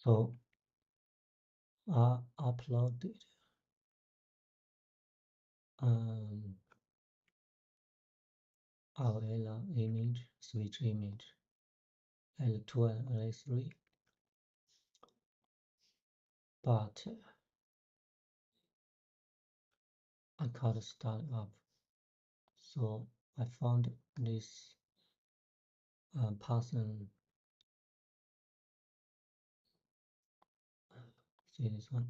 So I uploaded our image, switch image, L2 and L3, but I can't start up. So I found this Python. See this one.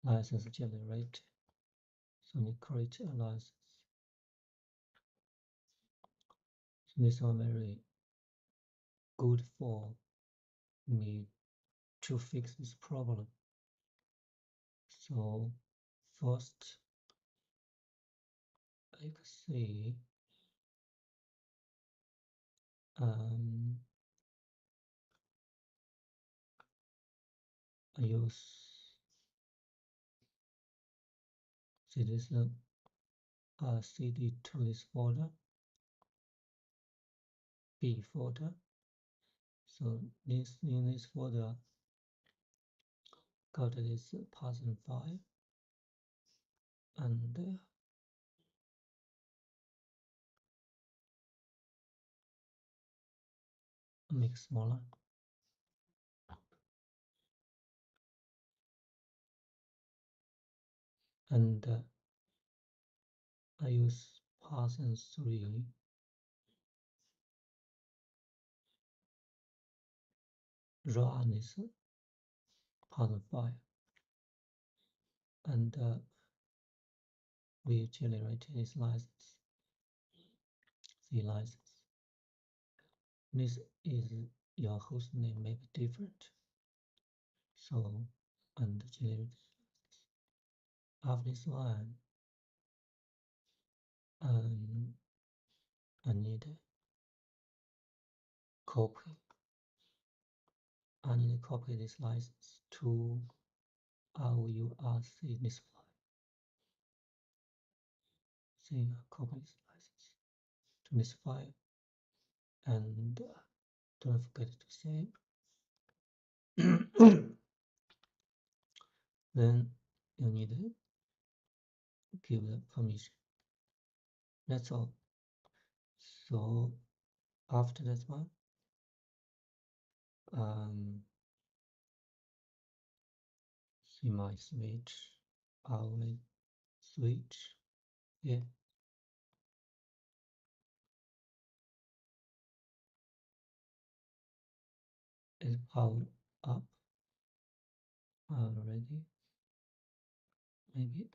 License generate. So we create a license. So this one very good for me to fix this problem. So first, I can see I use this cd to this folder, B folder. So this in this folder got this Python file and make smaller. And I use Python 3 run this Python file, and we generate this license, C license. This is your host name may be different. So and generate after this one, I need copy. I need to copy this license to RURC display. See, copy this license to this file, and don't forget to save. Then you need to give the permission. That's all. So after that one, see my switch, our switch, yeah. Is powered up already. Maybe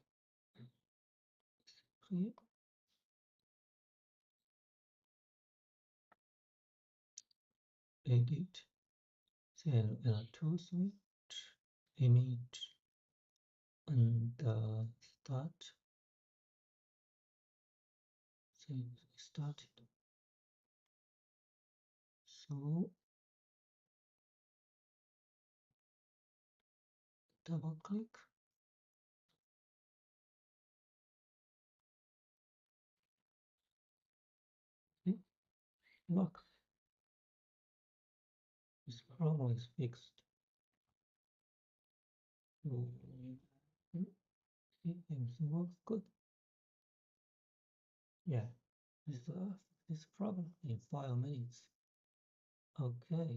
clear. Edit, CLL2 switch, image, and start. See, started. So double click. See, look, this problem is fixed. See, everything works good. Yeah, this problem in 5 minutes. Okay.